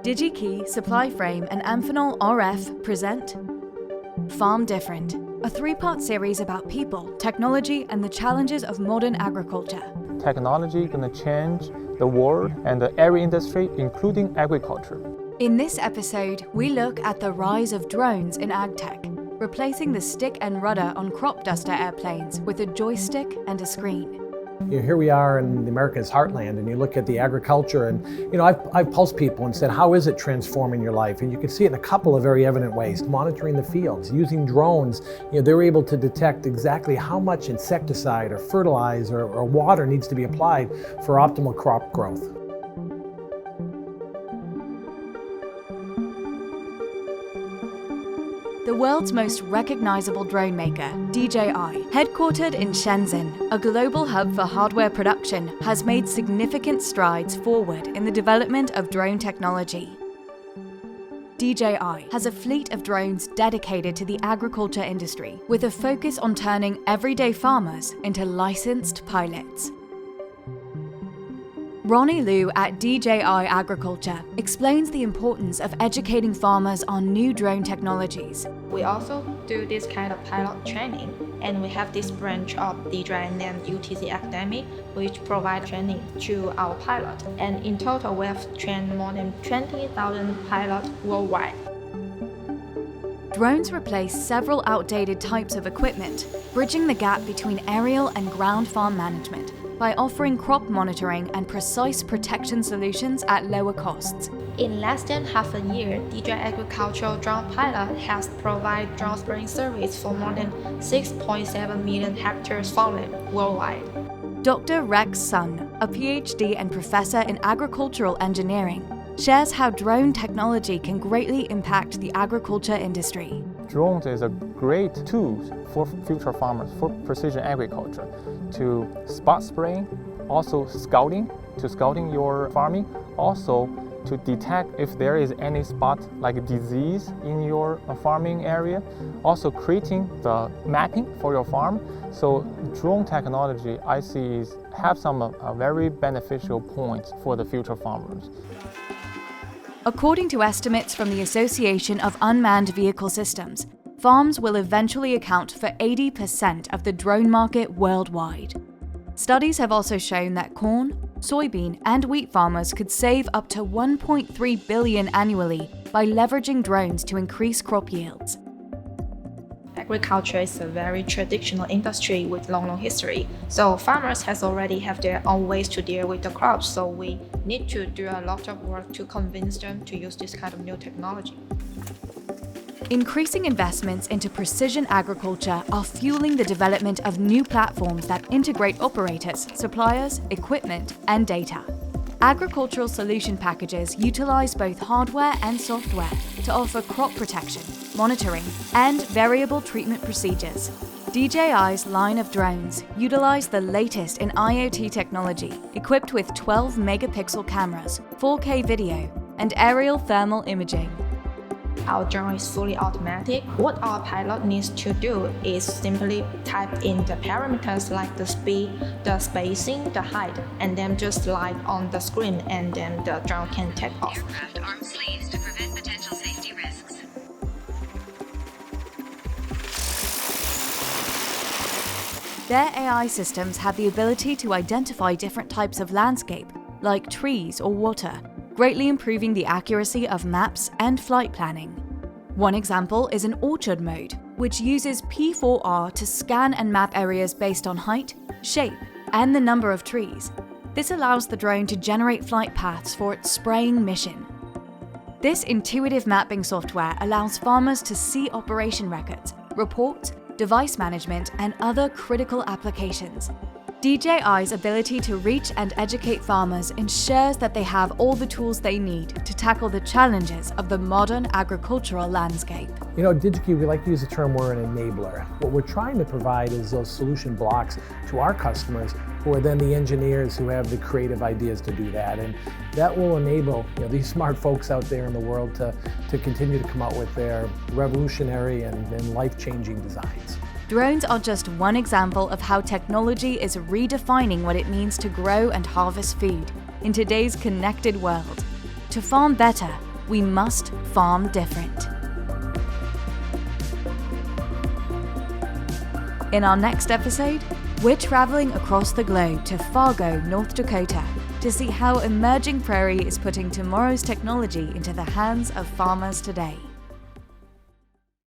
Digi-Key, Supply Frame and Amphenol RF present Farm Different, a three-part series about people, technology and the challenges of modern agriculture. Technology is going to change the world and every industry, including agriculture. In this episode, we look at the rise of drones in agtech, replacing the stick and rudder on crop duster airplanes with a joystick and a screen. Here we are in America's heartland, and you look at the agriculture, and I've pulsed people and said, how is it transforming your life? And you can see it in a couple of very evident ways. Monitoring the fields, using drones, they're able to detect exactly how much insecticide or fertilizer or water needs to be applied for optimal crop growth. The world's most recognizable drone maker, DJI, headquartered in Shenzhen, a global hub for hardware production, has made significant strides forward in the development of drone technology. DJI has a fleet of drones dedicated to the agriculture industry, with a focus on turning everyday farmers into licensed pilots. Ronnie Liu at DJI Agriculture explains the importance of educating farmers on new drone technologies. We also do this kind of pilot training, and we have this branch of DJI named UTC Academy, which provides training to our pilot. And in total, we have trained more than 20,000 pilots worldwide. Drones replace several outdated types of equipment, bridging the gap between aerial and ground farm management by offering crop monitoring and precise protection solutions at lower costs. In less than half a year, DJI Agricultural Drone Pilot has provided drone spraying service for more than 6.7 million hectares farmland worldwide. Dr. Rex Sun, a PhD and professor in agricultural engineering, shares how drone technology can greatly impact the agriculture industry. Drones is a great tool for future farmers for precision agriculture, to spot spraying, also scouting your farming, also to detect if there is any spot like disease in your farming area, also creating the mapping for your farm. So drone technology I see have some very beneficial points for the future farmers. According to estimates from the Association of Unmanned Vehicle Systems, farms will eventually account for 80% of the drone market worldwide. Studies have also shown that corn, soybean, and wheat farmers could save up to $1.3 billion annually by leveraging drones to increase crop yields. Agriculture is a very traditional industry with long history. So farmers already have their own ways to deal with the crops. So we need to do a lot of work to convince them to use this kind of new technology. Increasing investments into precision agriculture are fueling the development of new platforms that integrate operators, suppliers, equipment, and data. Agricultural solution packages utilize both hardware and software to offer crop protection, monitoring, and variable treatment procedures. DJI's line of drones utilize the latest in IoT technology, equipped with 12 megapixel cameras, 4K video, and aerial thermal imaging. Our drone is fully automatic. What our pilot needs to do is simply type in the parameters like the speed, the spacing, the height, and then just slide on the screen, and then the drone can take off. Aircraft arm sleeves to prevent potential safety risks. Their AI systems have the ability to identify different types of landscape, like trees or water, greatly improving the accuracy of maps and flight planning. One example is an orchard mode, which uses P4R to scan and map areas based on height, shape, and the number of trees. This allows the drone to generate flight paths for its spraying mission. This intuitive mapping software allows farmers to see operation records, reports, device management, and other critical applications. DJI's ability to reach and educate farmers ensures that they have all the tools they need to tackle the challenges of the modern agricultural landscape. Digi-Key, we like to use the term we're an enabler. What we're trying to provide is those solution blocks to our customers, who are then the engineers who have the creative ideas to do that. And that will enable these smart folks out there in the world to continue to come out with their revolutionary and life-changing designs. Drones are just one example of how technology is redefining what it means to grow and harvest food in today's connected world. To farm better, We must farm different. In our next episode, we're traveling across the globe to Fargo, North Dakota, to see how emerging prairie is putting tomorrow's technology into the hands of farmers today.